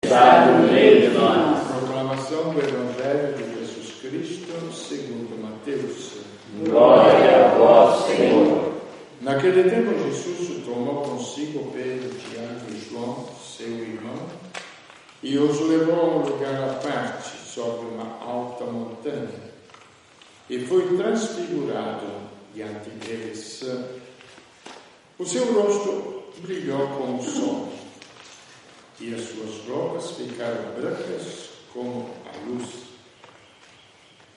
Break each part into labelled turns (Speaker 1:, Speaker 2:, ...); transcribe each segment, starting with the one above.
Speaker 1: está no meio de nós.
Speaker 2: Proclamação do Evangelho de Jesus Cristo segundo Mateus.
Speaker 1: Glória a vós, Senhor.
Speaker 2: Naquele tempo Jesus tomou consigo Pedro, Tiago e João, seu irmão, e os levou a um lugar à parte, sobre uma alta montanha, e foi transfigurado diante deles. O seu rosto brilhou como o sol, e as suas roupas ficaram brancas como a luz.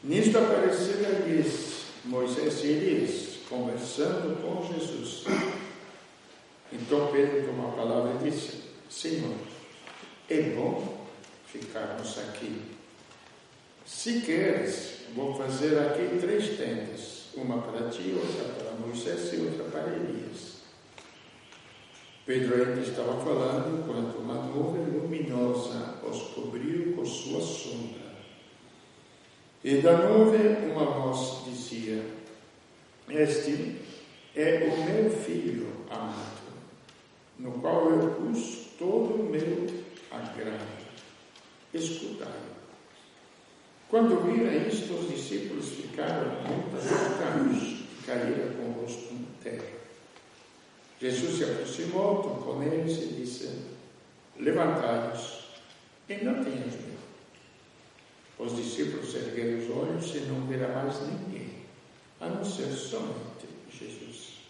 Speaker 2: Nisto apareceram-lhes Moisés e Elias, conversando com Jesus. Então Pedro tomou a palavra e disse: Senhor, é bom ficarmos aqui. Se queres, vou fazer aqui 3 tendas, uma para ti, outra para Moisés e outra para Elias. Pedro ainda estava falando quando uma nuvem luminosa os cobriu com sua sombra. E da nuvem uma voz dizia: Este é o meu filho amado, no qual eu pus todo o meu agrado. Escutai. Quando viram isto, os discípulos ficaram muito assustados e caíram com o rosto em terra. Jesus se aproximou, tocou neles e disse: Levantai-vos e não tenhas medo. Os discípulos ergueram os olhos e não viram mais ninguém, a não ser somente Jesus.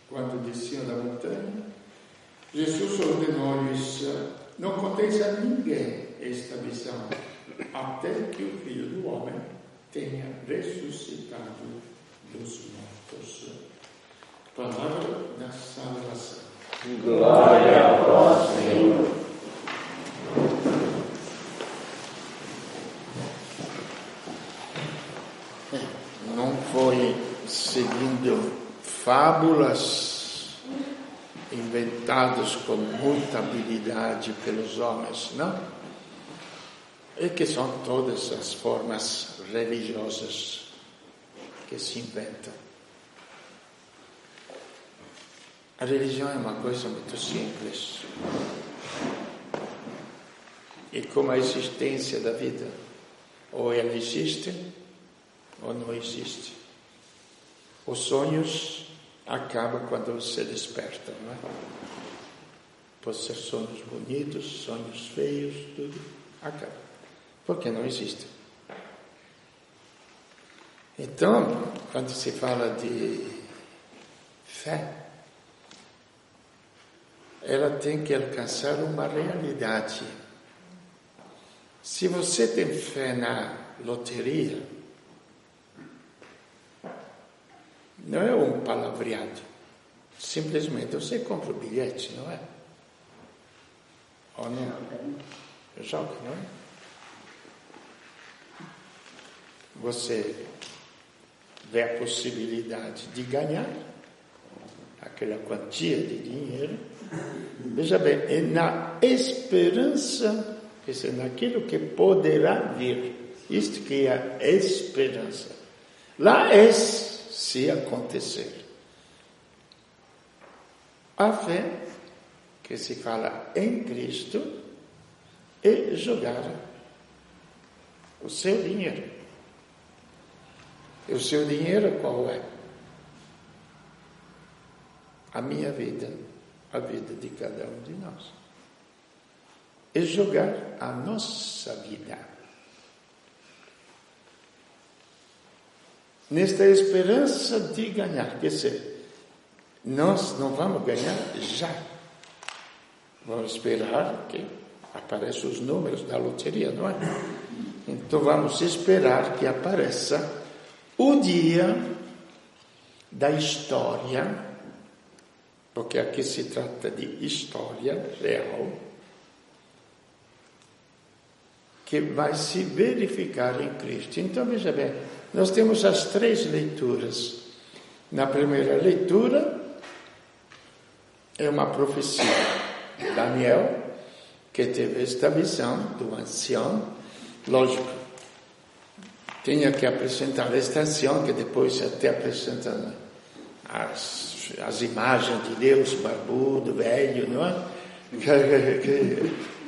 Speaker 2: Quando desciam da montanha, Jesus ordenou-lhes: Não conteis a ninguém esta visão, até que o Filho do Homem tenha ressuscitado dos mortos. Palavra da salvação.
Speaker 1: Glória a vós, Senhor.
Speaker 2: Não foi seguindo fábulas inventadas com muita habilidade pelos homens, não? E que são todas as formas religiosas que se inventam. A religião é uma coisa muito simples. E como a existência da vida, ou ela existe, ou não existe. Os sonhos acabam quando você desperta, não é? Pode ser sonhos bonitos, sonhos feios, tudo acaba. Porque não existe. Então, quando se fala de fé, ela tem que alcançar uma realidade. Se você tem fé na loteria, não é um palavreado. Simplesmente você compra o bilhete, não é? Ou não? Joga, não é? Você vê a possibilidade de ganhar aquela quantia de dinheiro. Veja bem, é na esperança, quer dizer, naquilo que poderá vir. Isto que é a esperança. Lá é se acontecer. A fé, que se fala em Cristo, é jogar o seu dinheiro. E o seu dinheiro qual é? A minha vida, a vida de cada um de nós. É jogar a nossa vida. Nesta esperança de ganhar. Quer dizer, nós não vamos ganhar já. Vamos esperar que apareçam os números da loteria, não é? Então vamos esperar que apareça o dia da história, porque aqui se trata de história real, que vai se verificar em Cristo. Então, veja bem, nós temos as 3 leituras. Na primeira leitura, é uma profecia. Daniel, que teve esta visão do ancião, lógico, tinha que apresentar esta ancião, que depois até apresenta as imagens de Deus, barbudo, velho, não é?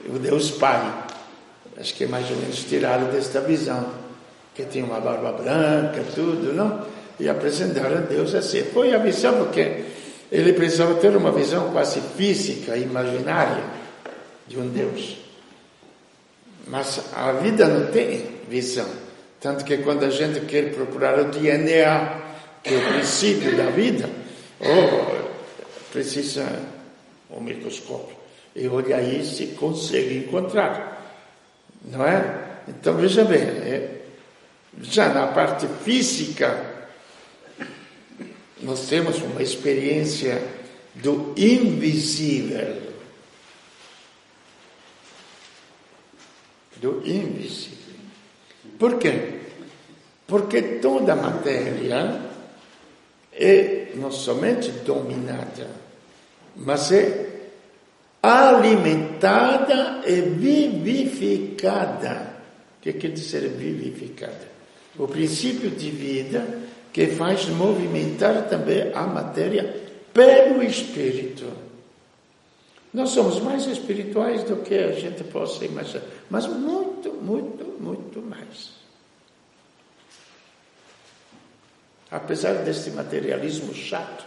Speaker 2: o Deus Pai. Acho que é mais ou menos tirado desta visão, que tinha uma barba branca, tudo, não? E apresentaram Deus assim. Foi a visão, porque ele precisava ter uma visão quase física, imaginária, de um Deus. Mas a vida não tem visão. Tanto que quando a gente quer procurar o DNA, que é o princípio da vida, precisa um microscópio. E olha aí se consegue encontrar. Não é? Então, veja bem, já na parte física, nós temos uma experiência do invisível. Do invisível. Por quê? Porque toda a matéria é não somente dominada, mas é alimentada e vivificada. O que quer dizer vivificada? O princípio de vida que faz movimentar também a matéria pelo espírito. Nós somos mais espirituais do que a gente possa imaginar, mas muito, muito, muito mais. Apesar desse materialismo chato,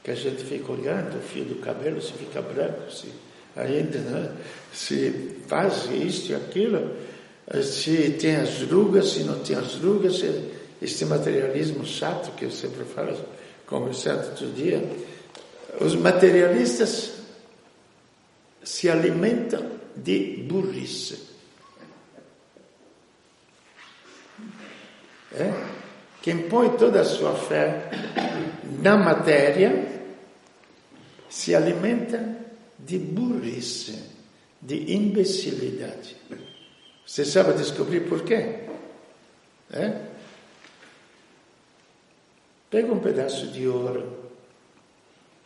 Speaker 2: que a gente fica olhando, o fio do cabelo se fica branco, se faz isso e aquilo, se tem as rugas, se não tem as rugas, este materialismo chato que eu sempre falo, conversando outro dia, os materialistas se alimentam de burrice. Quem põe toda a sua fé na matéria se alimenta de burrice, de imbecilidade. Você sabe descobrir por quê? Pega um pedaço de ouro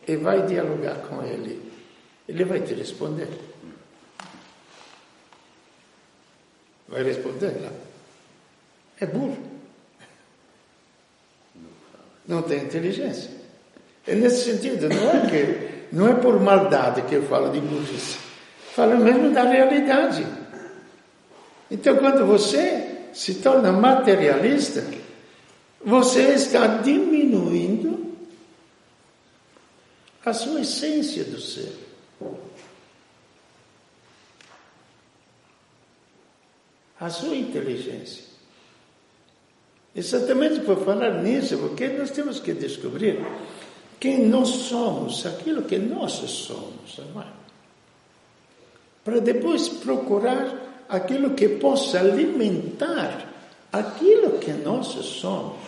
Speaker 2: e vai dialogar com ele. Ele vai te responder. Vai responder lá. É burro. Não tem inteligência. E nesse sentido, não é por maldade que eu falo de burrice. Falo mesmo da realidade. Então, quando você se torna materialista, você está diminuindo a sua essência do ser. A sua inteligência. Exatamente por falar nisso, porque nós temos que descobrir quem nós somos, aquilo que nós somos, não é? Para depois procurar aquilo que possa alimentar aquilo que nós somos.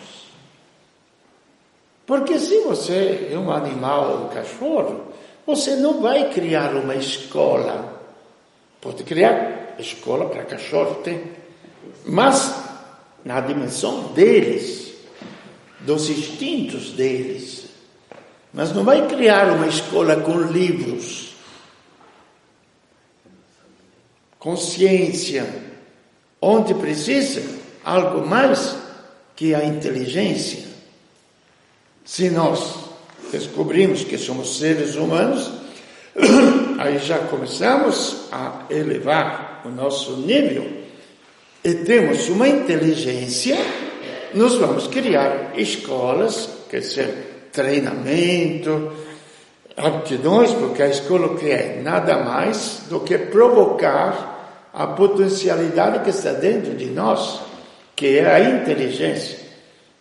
Speaker 2: Porque se você é um animal, um cachorro, você não vai criar uma escola. Pode criar escola para cachorro, tem. Mas na dimensão deles, dos instintos deles. Mas não vai criar uma escola com livros, com ciência, onde precisa algo mais que a inteligência. Se nós descobrimos que somos seres humanos, aí já começamos a elevar o nosso nível e temos uma inteligência, nós vamos criar escolas, quer dizer, treinamento, aptidões, porque a escola o que é? Nada mais do que provocar a potencialidade que está dentro de nós, que é a inteligência.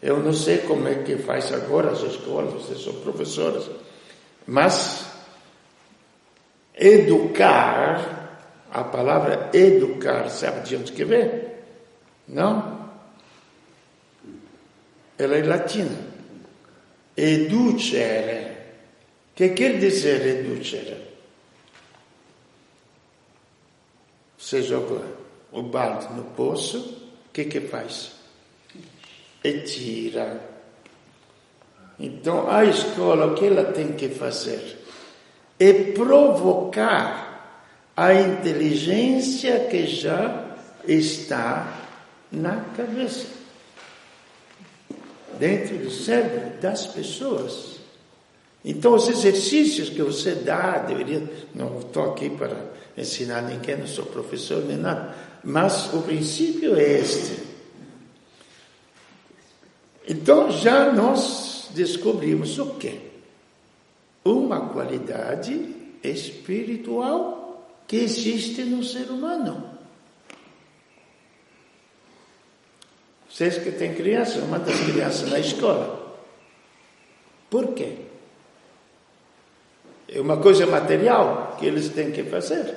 Speaker 2: Eu não sei como é que faz agora as escolas, vocês são professores, mas educar, a palavra educar, sabe de onde que vem? Não? Ela é latina. Educere. Que quer dizer educere? Você joga o balde no poço, o que faz? E tira. Então, a escola, o que ela tem que fazer? É provocar a inteligência que já está na cabeça, dentro do cérebro das pessoas.
Speaker 3: Então, os exercícios que você dá, não estou aqui para ensinar ninguém, não sou professor nem nada, mas o princípio é este. Então, já nós descobrimos o quê? Uma qualidade espiritual que existe no ser humano. Vocês que têm criança, manda as crianças na escola. Por quê? É uma coisa material que eles têm que fazer.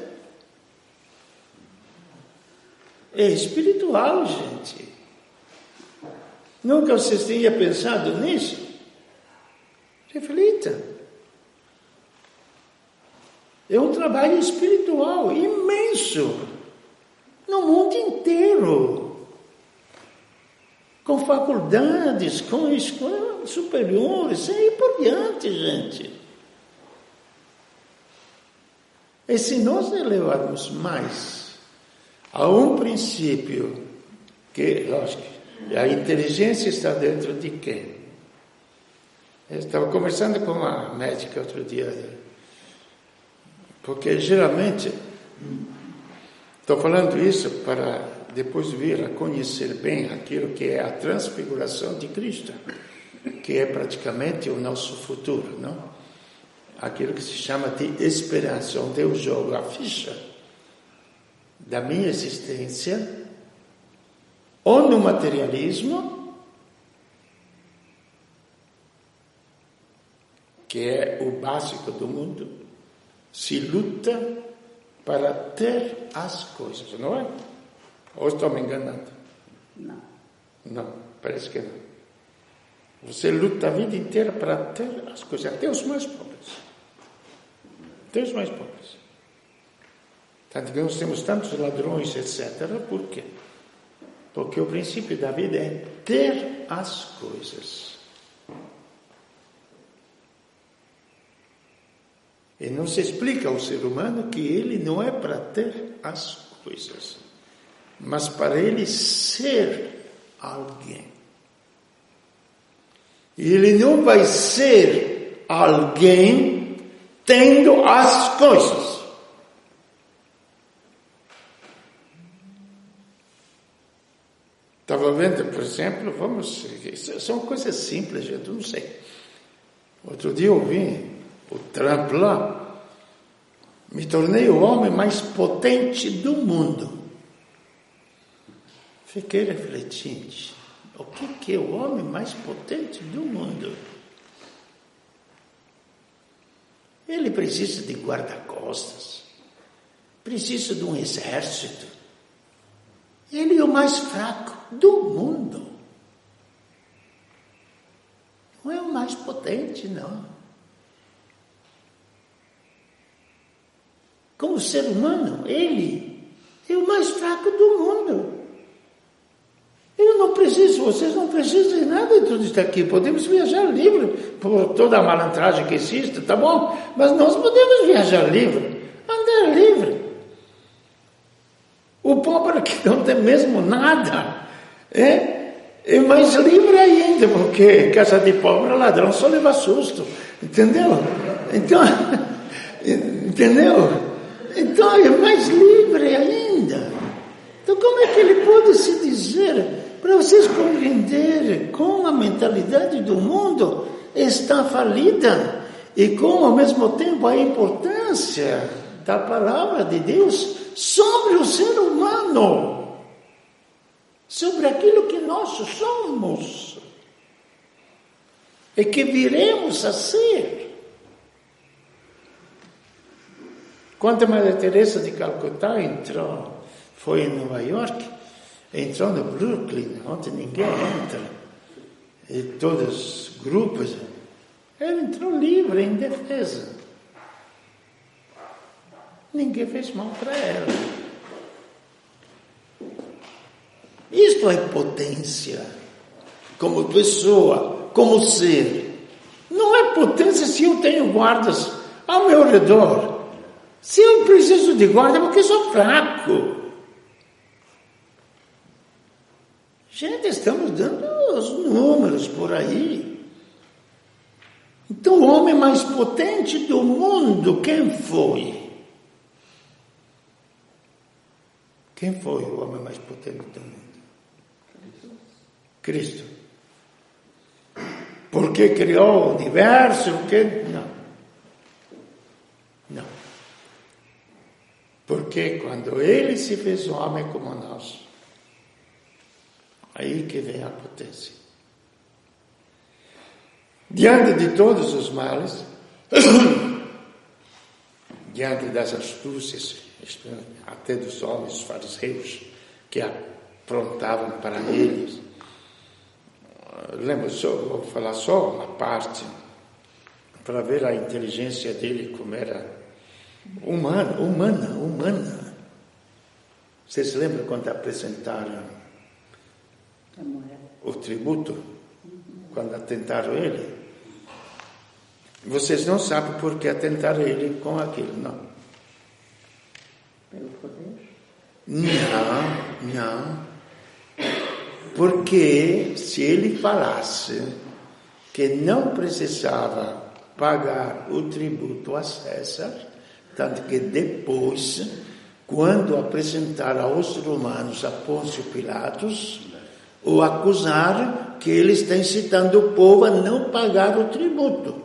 Speaker 3: É espiritual, gente. Nunca vocês tinham pensado nisso? Reflita. É um trabalho espiritual imenso no mundo inteiro, com faculdades, com escolas superiores, e por diante, gente. E se nós elevarmos mais a um princípio que, lógico, a inteligência está dentro de quem? Eu estava conversando com uma médica outro dia, porque geralmente, estou falando isso para depois vir a conhecer bem aquilo que é a transfiguração de Cristo, que é praticamente o nosso futuro, não? Aquilo que se chama de esperança, onde eu jogo a ficha da minha existência, ou no materialismo, que é o básico do mundo, se luta para ter as coisas, não é? Ou estou me enganando?
Speaker 1: Não.
Speaker 3: Não, parece que não. Você luta a vida inteira para ter as coisas, até os mais pobres. Até os mais pobres. Tanto que nós temos tantos ladrões, etc. Por quê? Porque o princípio da vida é ter as coisas. E não se explica ao ser humano que ele não é para ter as coisas, mas para ele ser alguém. E ele não vai ser alguém tendo as coisas. Estava vendo, por exemplo, são coisas simples, gente, eu não sei. Outro dia eu vi o Trump lá, me tornei o homem mais potente do mundo. Fiquei refletindo. O que é o homem mais potente do mundo? Ele precisa de guarda-costas, precisa de um exército. Ele é o mais fraco do mundo. Não é o mais potente, não. Como ser humano, ele é o mais fraco do mundo. Eu não preciso, vocês não precisam de nada de tudo isso aqui. Podemos viajar livre por toda a malandragem que existe, tá bom? Mas nós podemos viajar livre, andar livre. O pobre que não tem mesmo nada é mais livre ainda, porque casa de pobre, ladrão só leva susto, entendeu? Então, entendeu? Então é mais livre ainda. Então como é que ele pode se dizer, para vocês compreenderem como a mentalidade do mundo está falida e como ao mesmo tempo a importância da palavra de Deus sobre o ser humano, sobre aquilo que nós somos e que viremos a ser. Quando a Maria Teresa de Calcutá foi em Nova York, entrou no Brooklyn, onde ninguém entra, e todos os grupos, ela entrou livre, em defesa. Ninguém fez mal para ela. Isto é potência, como pessoa, como ser. Não é potência se eu tenho guardas ao meu redor. Se eu preciso de guarda, é porque sou fraco. Gente, estamos dando os números por aí. Então, o homem mais potente do mundo, quem foi? Quem foi o homem mais potente do mundo? Cristo. Porque criou o universo? Porque... Não. Porque quando ele se fez homem como nós, aí que vem a potência. Diante de todos os males, diante das astúcias, até dos homens fariseus que aprontavam para eles, vou falar só uma parte, para ver a inteligência dele como era humana. Vocês lembram quando apresentaram o tributo? Quando atentaram ele? Vocês não sabem por que atentaram ele com aquilo, não.
Speaker 4: Pelo poder?
Speaker 3: Não. Porque se ele falasse que não precisava pagar o tributo a César, tanto que depois, quando apresentaram aos romanos a Pôncio Pilatos, o acusaram que ele está incitando o povo a não pagar o tributo.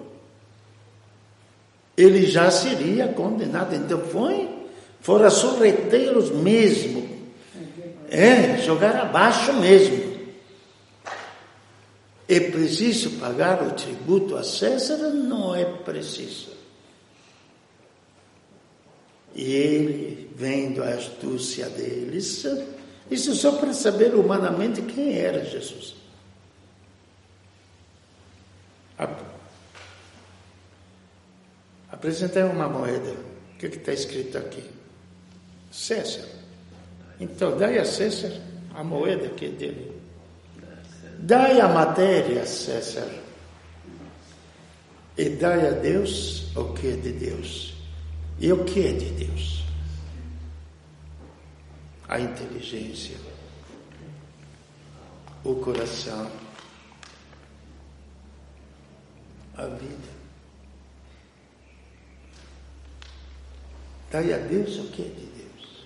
Speaker 3: Ele já seria condenado. Então foram sorreteiros mesmo. Jogar abaixo mesmo. É preciso pagar o tributo a César? Não é preciso. E ele, vendo a astúcia deles, isso só para saber humanamente quem era Jesus. Apresentei uma moeda. O que está escrito aqui? César. Então, dai a César a moeda que é dele. Dai a matéria a César. E dai a Deus o que é de Deus. E o que é de Deus? A inteligência, o coração, a vida. Dai a Deus o que é de Deus.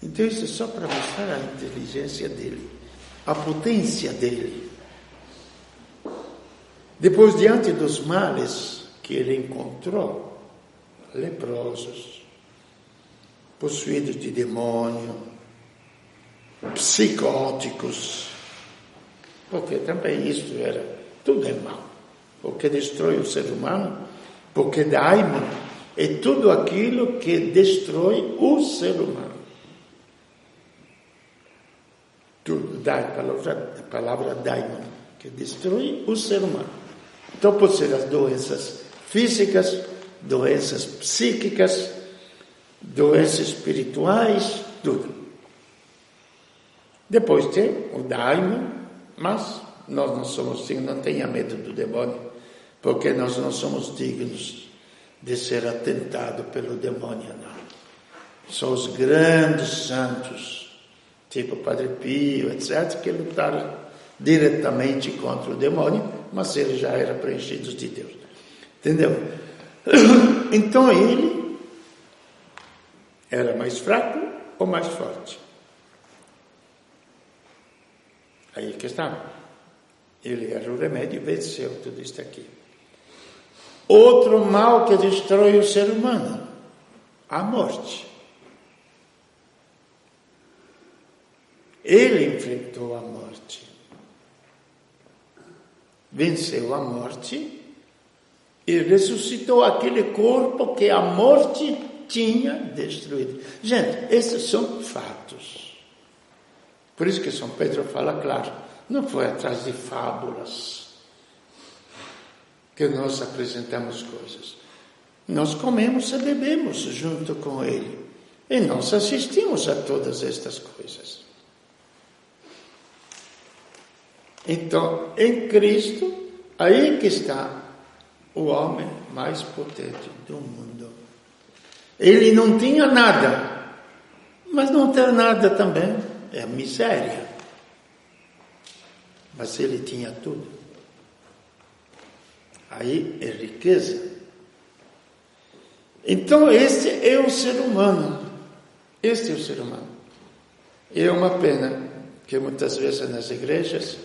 Speaker 3: Então isso é só para mostrar a inteligência dele, a potência dele. Depois, diante dos males que ele encontrou, leprosos, possuídos de demônio, psicóticos, porque também isso era, tudo é mal. O que destrói o ser humano, porque daimon é tudo aquilo que destrói o ser humano. Tudo, a palavra daimon, que destrói o ser humano. Então pode ser as doenças físicas, doenças psíquicas, doenças espirituais, tudo. Depois tem o daimon, mas nós não somos assim, não tenha medo do demônio, porque nós não somos dignos de ser atentados pelo demônio, não. São os grandes santos, tipo Padre Pio, etc., que lutaram diretamente contra o demônio, mas eles já eram preenchidos de Deus. Entendeu? Então ele era mais fraco ou mais forte? Aí que está. Ele era o remédio e venceu tudo isso aqui. Outro mal que destrói o ser humano, a morte. Ele enfrentou a morte. Venceu a morte e ressuscitou aquele corpo que a morte tinha destruído. Gente, esses são fatos. Por isso que São Pedro fala claro, não foi atrás de fábulas que nós apresentamos coisas. Nós comemos e bebemos junto com ele. E nós assistimos a todas estas coisas. Então, em Cristo, aí que está o homem mais potente do mundo. Ele não tinha nada, mas não ter nada também é miséria. Mas ele tinha tudo. Aí é riqueza. Então, este é o ser humano. Este é o ser humano. E é uma pena que muitas vezes nas igrejas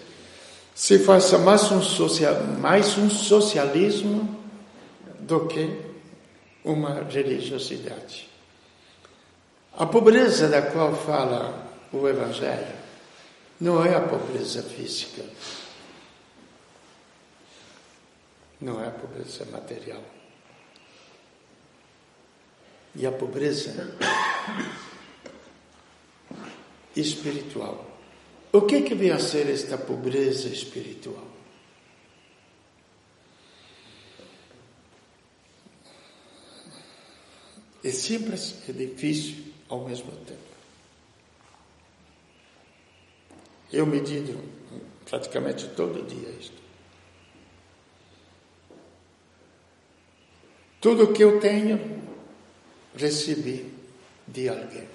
Speaker 3: se faça mais um socialismo do que uma religiosidade. A pobreza da qual fala o Evangelho não é a pobreza física, não é a pobreza material. E a pobreza espiritual. O que vem a ser esta pobreza espiritual? É simples e difícil ao mesmo tempo. Eu medito praticamente todo dia isto. Tudo o que eu tenho, recebi de alguém.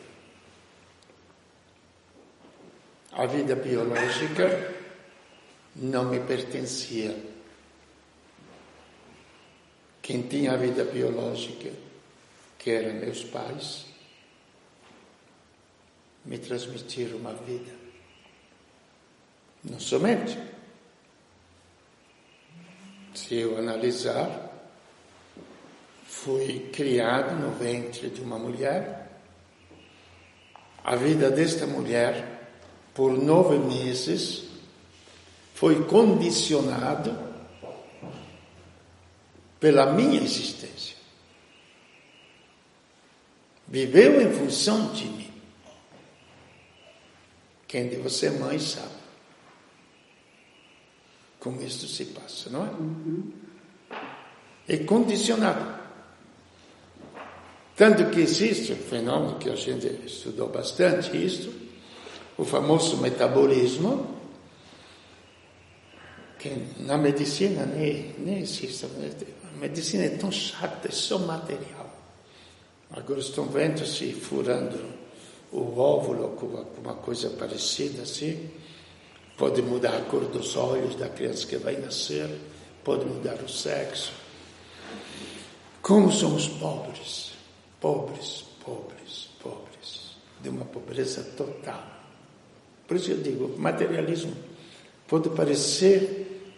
Speaker 3: A vida biológica não me pertencia. Quem tinha a vida biológica, que eram meus pais, me transmitiram uma vida. Não somente. Se eu analisar, fui criado no ventre de uma mulher. A vida desta mulher, por 9 meses, foi condicionado pela minha existência. Viveu em função de mim. Quem de você, mãe, sabe como isso se passa, não é? É condicionado. Tanto que existe um fenômeno que a gente estudou bastante, isto, o famoso metabolismo, que na medicina nem existe. A medicina é tão chata, é só material. Agora estão vendo se furando o óvulo com uma coisa parecida assim. Pode mudar a cor dos olhos da criança que vai nascer, pode mudar o sexo. Como somos pobres, pobres, pobres, pobres, de uma pobreza total. Por isso eu digo, materialismo pode parecer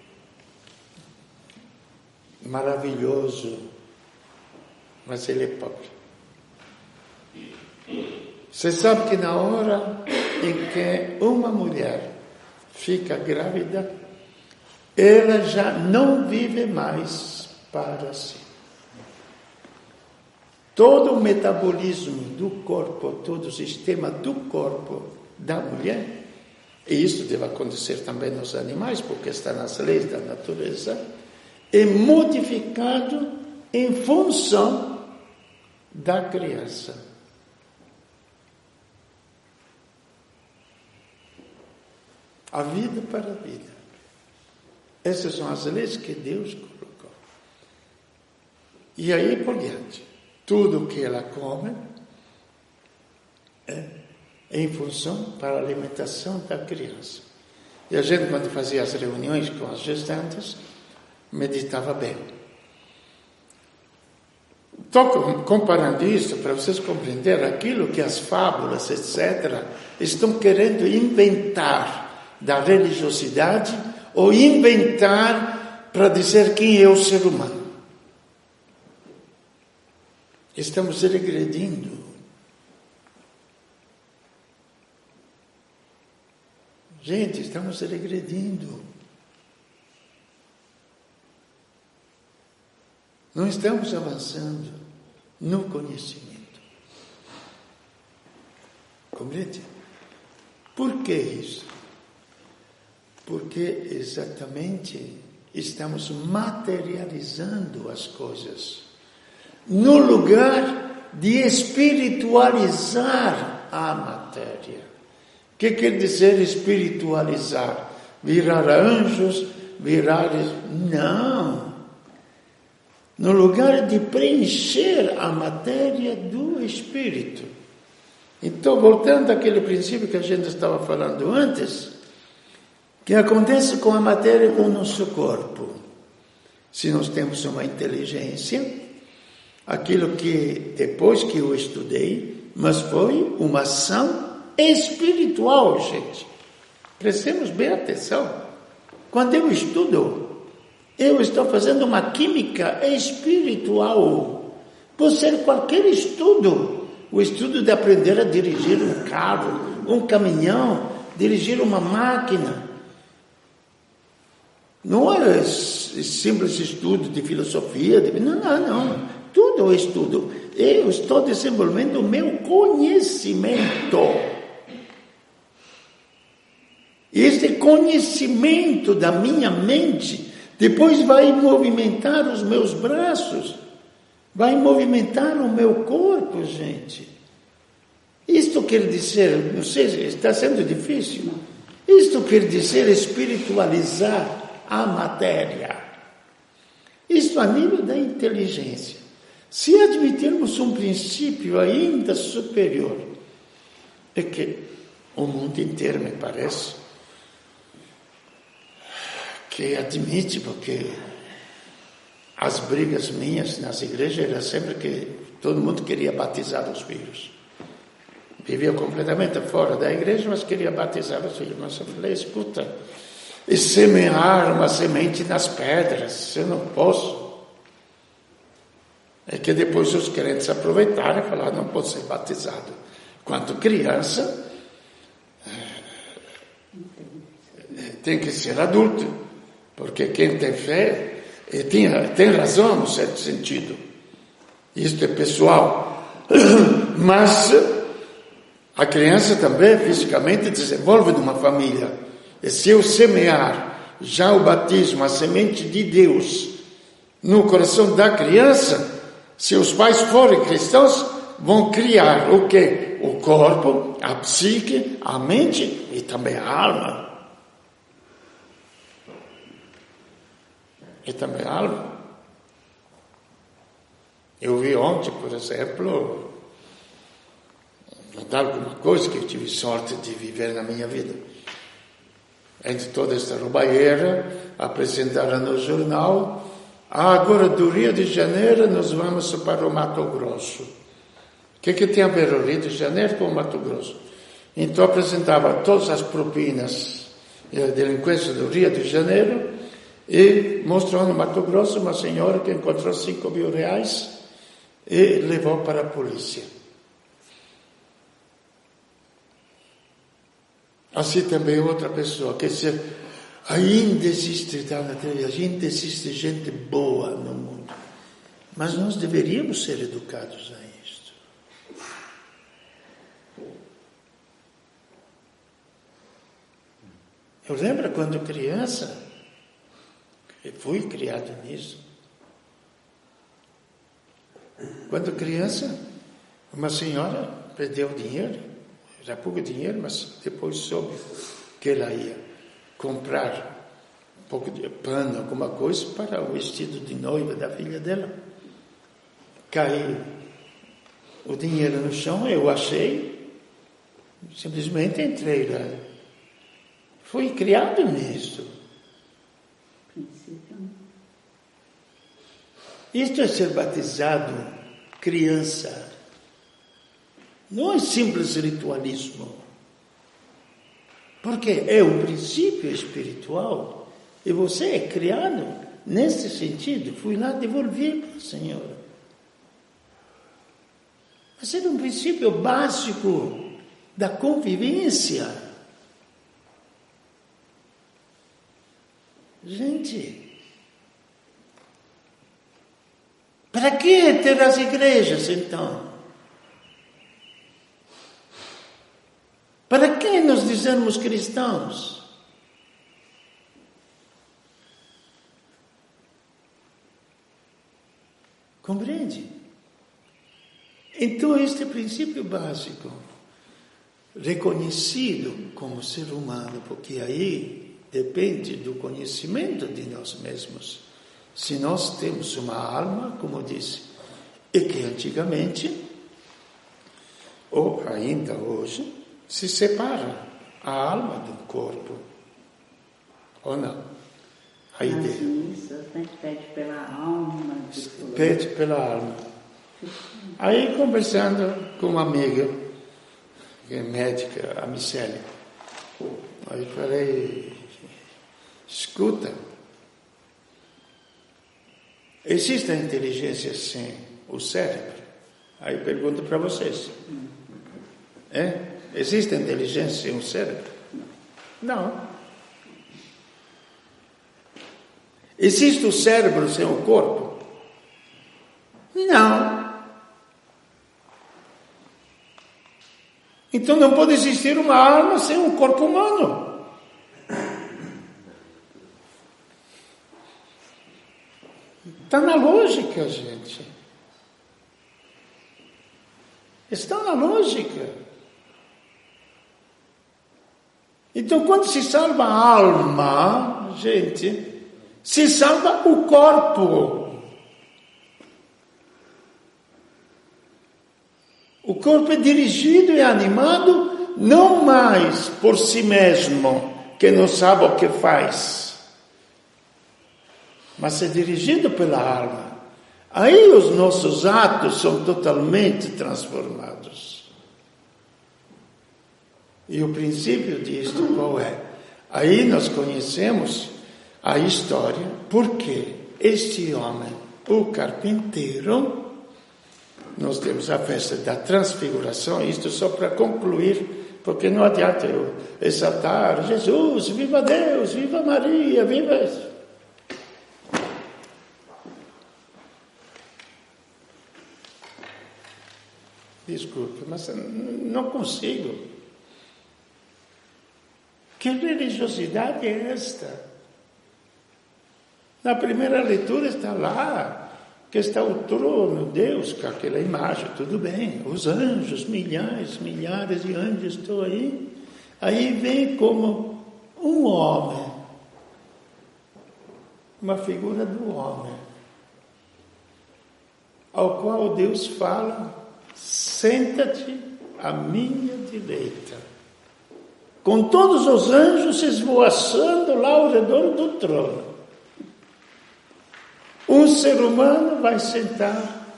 Speaker 3: maravilhoso, mas ele é pobre. Você sabe que na hora em que uma mulher fica grávida, ela já não vive mais para si. Todo o metabolismo do corpo, todo o sistema do corpo da mulher, e isso deve acontecer também nos animais, porque está nas leis da natureza, é modificado em função da criança. A vida para a vida. Essas são as leis que Deus colocou. E aí por diante, tudo que ela come é em função para a alimentação da criança. E a gente, quando fazia as reuniões com as gestantes, meditava bem. Estou comparando isso para vocês compreenderem aquilo que as fábulas, etc., estão querendo inventar da religiosidade ou inventar para dizer quem é o ser humano. Estamos regredindo. Gente, estamos regredindo. Não estamos avançando no conhecimento. Compreende? Por que isso? Porque exatamente estamos materializando as coisas no lugar de espiritualizar a matéria. O que quer dizer espiritualizar? Virar anjos, Não. No lugar de preencher a matéria do espírito. Então, voltando àquele princípio que a gente estava falando antes, que acontece com a matéria, com o nosso corpo. se nós temos uma inteligência, aquilo que depois que eu estudei, mas foi uma ação espiritual, gente. Prestemos bem atenção. Quando eu estudo, eu estou fazendo uma química espiritual. Pode ser qualquer estudo. O estudo de aprender a dirigir um carro, um caminhão, dirigir uma máquina. Não é simples estudo de filosofia. Não. Tudo é estudo. Eu estou desenvolvendo o meu conhecimento. Este conhecimento da minha mente depois vai movimentar os meus braços, vai movimentar o meu corpo, gente. Isto quer dizer, não sei se está sendo difícil, isto quer dizer espiritualizar a matéria. Isto a nível da inteligência. Se admitirmos um princípio ainda superior, é que o mundo inteiro, me parece, que admite, porque as brigas minhas nas igrejas era sempre que todo mundo queria batizar os filhos. Vivia completamente fora da igreja, mas queria batizar os filhos. Mas eu falei, escuta, e semear uma semente nas pedras, eu não posso. É que depois os crentes aproveitaram e falaram, não pode ser batizado. Quando criança, tem que ser adulto, porque quem tem fé tem razão no certo sentido. Isto é pessoal. Mas a criança também fisicamente desenvolve numa família. E se eu semear já o batismo, a semente de Deus, no coração da criança, se os pais forem cristãos, vão criar o quê? O corpo, a psique, a mente e também a alma. E também a alma. Eu vi ontem, por exemplo, alguma coisa que eu tive sorte de viver na minha vida. Entre toda esta roubalheira, apresentaram no jornal, agora do Rio de Janeiro nós vamos para o Mato Grosso. O que tem a ver o Rio de Janeiro com o Mato Grosso? Então apresentava todas as propinas e a delinquência do Rio de Janeiro e mostrou no Mato Grosso uma senhora que encontrou 5.000 reais e levou para a polícia. Assim também outra pessoa, quer dizer, ainda existe gente boa no mundo, mas nós deveríamos ser educados a isto. Eu lembro quando criança, eu fui criado nisso. Quando criança, uma senhora perdeu dinheiro, era pouco dinheiro, mas depois soube que ela ia comprar um pouco de pano, alguma coisa, para o vestido de noiva da filha dela. Caiu o dinheiro no chão, eu achei, simplesmente entrei lá. Fui criado nisso. Isto é ser batizado criança. Não é simples ritualismo. Porque é um princípio espiritual. E você é criado nesse sentido. Fui lá devolver para a Senhora. Mas é um princípio básico da convivência. Gente, para que ter as igrejas então? Para que nos dizermos cristãos? Compreende? Então, este princípio básico, reconhecido como ser humano, porque aí depende do conhecimento de nós mesmos. Se nós temos uma alma, como disse, e que antigamente, ou ainda hoje, se separa a alma do corpo. Ou não? a ideia.
Speaker 4: Nas missas, né? Pede pela alma.
Speaker 3: Pede pela alma. Aí, conversando com uma amiga, que é médica, a Micélia, aí falei, escuta, existe a inteligência sem o cérebro? Aí pergunto para vocês. Existe a inteligência sem o cérebro? Não. Existe o cérebro sem o corpo? Não. Então não pode existir uma alma sem um corpo humano. Está na lógica, gente. Está na lógica. Então, quando se salva a alma, gente, se salva o corpo. O corpo é dirigido e animado não mais por si mesmo, que não sabe o que faz, mas é dirigido pela alma. Aí os nossos atos são totalmente transformados. E o princípio disto qual é? Aí nós conhecemos a história, porque este homem, o carpinteiro, nós temos a festa da transfiguração, isto só para concluir, porque não adianta eu exaltar Jesus, viva Deus, viva Maria, viva... Desculpe, mas não consigo. Que religiosidade é esta? Na primeira leitura está lá, que está o trono, Deus, com aquela imagem, tudo bem, os anjos, milhares de anjos estão aí. Aí vem como um homem, uma figura do homem, ao qual Deus fala, senta-te à minha direita, com todos os anjos esvoaçando lá ao redor do trono. Um ser humano vai sentar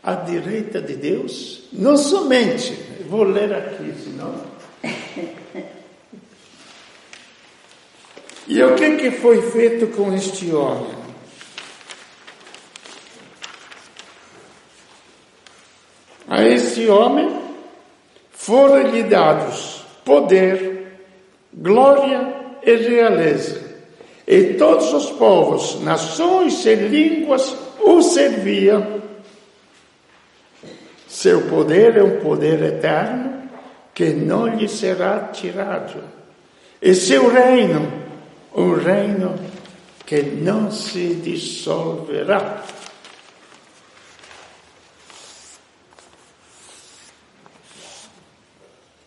Speaker 3: à direita de Deus, não somente, vou ler aqui, senão... E o que foi feito com este homem? A este homem foram-lhe dados poder, glória e realeza. E todos os povos, nações e línguas o serviam. Seu poder é um poder eterno que não lhe será tirado. E seu reino, um reino que não se dissolverá.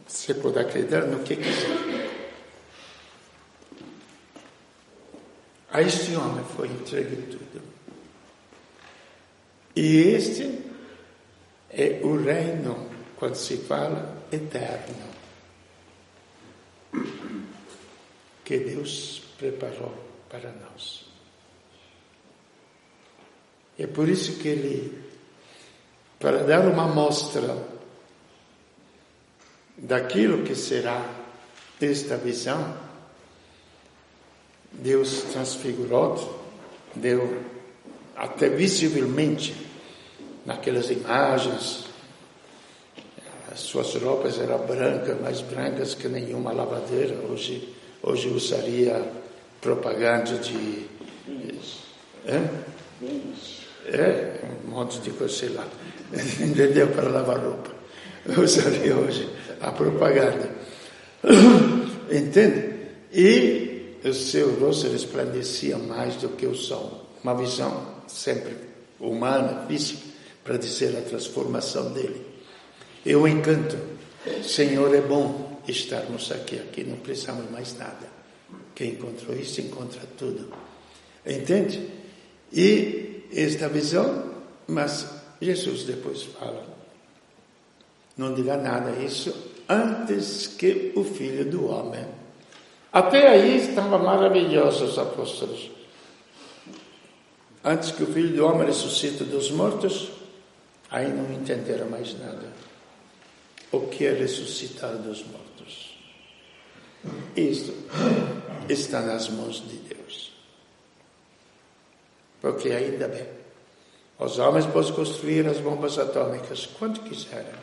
Speaker 3: Você pode acreditar no que quiser. A este homem foi entregue tudo. E este é o reino, quando se fala, eterno, que Deus preparou para nós. É por isso que ele, para dar uma amostra daquilo que será esta visão, Deus transfigurou, deu até visivelmente naquelas imagens. As suas roupas eram brancas, mais brancas que nenhuma lavadeira. Hoje usaria propaganda de... um monte de coisa, sei lá. Entendeu? Para lavar roupa. Usaria hoje a propaganda. Entende? E o seu rosto resplandecia mais do que o sol. Uma visão sempre humana, física, para dizer a transformação dele. E o encanto. Senhor, é bom estarmos aqui não precisamos mais nada. Quem encontrou isso, encontra tudo. Entende? E esta visão, mas Jesus depois fala, não diga nada isso antes que o Filho do Homem. Até aí estavam maravilhosos os apóstolos. Antes que o Filho do Homem ressuscite dos mortos, aí não entenderam mais nada. O que é ressuscitar dos mortos? Isto está nas mãos de Deus. Porque ainda bem, os homens podem construir as bombas atômicas quando quiserem,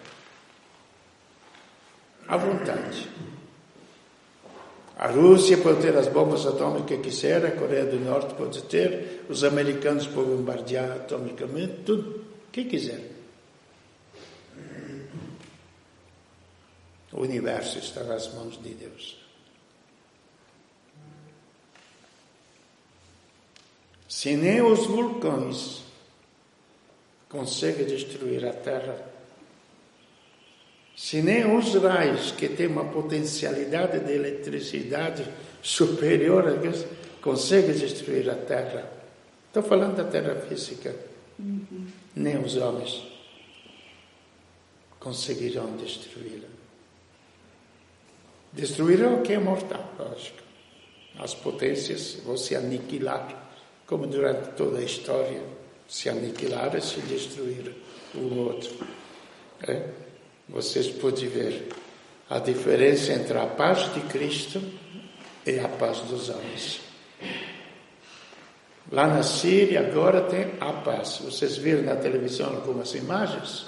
Speaker 3: à vontade. A Rússia pode ter as bombas atômicas que quiser, a Coreia do Norte pode ter, os americanos podem bombardear atomicamente, tudo o que quiser. O universo está nas mãos de Deus. Se nem os vulcões conseguem destruir a Terra, se nem os raios, que têm uma potencialidade de eletricidade superior a Deus, conseguem destruir a Terra. Estou falando da Terra física. Nem os homens conseguirão destruí-la. Destruirão o que é mortal, lógico. As potências vão se aniquilar, como durante toda a história se aniquilaram e se destruíram um outro. Vocês podem ver a diferença entre a paz de Cristo e a paz dos homens. Lá na Síria agora tem a paz. Vocês viram na televisão algumas imagens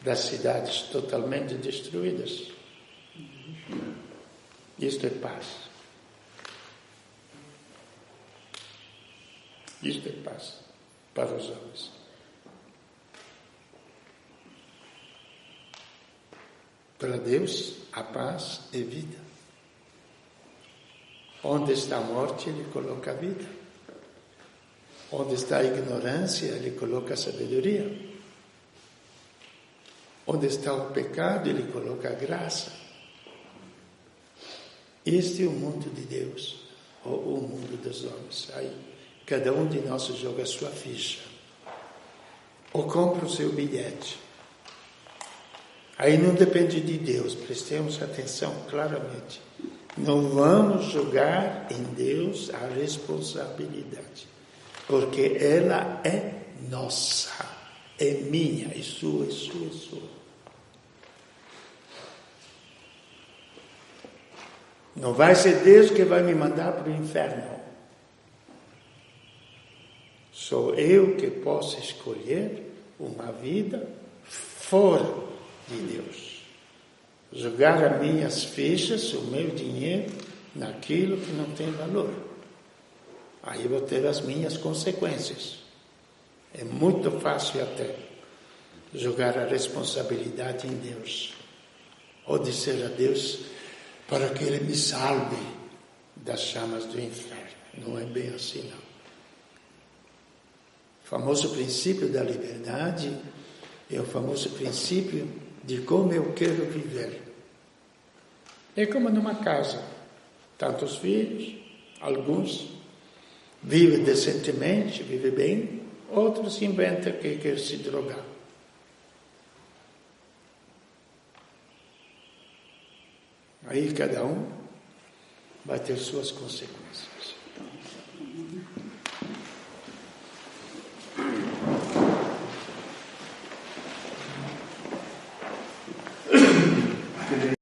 Speaker 3: das cidades totalmente destruídas. Isto é paz. Isto é paz para os homens. Para Deus, a paz é vida. Onde está a morte, Ele coloca a vida. Onde está a ignorância, Ele coloca a sabedoria. Onde está o pecado, Ele coloca a graça. Este é o mundo de Deus, ou o mundo dos homens. Aí, cada um de nós joga a sua ficha, ou compra o seu bilhete. Aí não depende de Deus, prestemos atenção claramente. Não vamos jogar em Deus a responsabilidade, porque ela é nossa, é minha, é sua, é sua, é sua. Não vai ser Deus que vai me mandar para o inferno. Sou eu que posso escolher uma vida fora de Deus. Jogar as minhas fichas, o meu dinheiro, naquilo que não tem valor. Aí vou ter as minhas consequências. É muito fácil até jogar a responsabilidade em Deus. Ou dizer a Deus para que Ele me salve das chamas do inferno. Não é bem assim, não. O famoso princípio da liberdade é o famoso princípio de como eu quero viver. É como numa casa. Tantos filhos, alguns vivem decentemente, vivem bem, outros inventam que quer se drogar. Aí cada um vai ter suas consequências.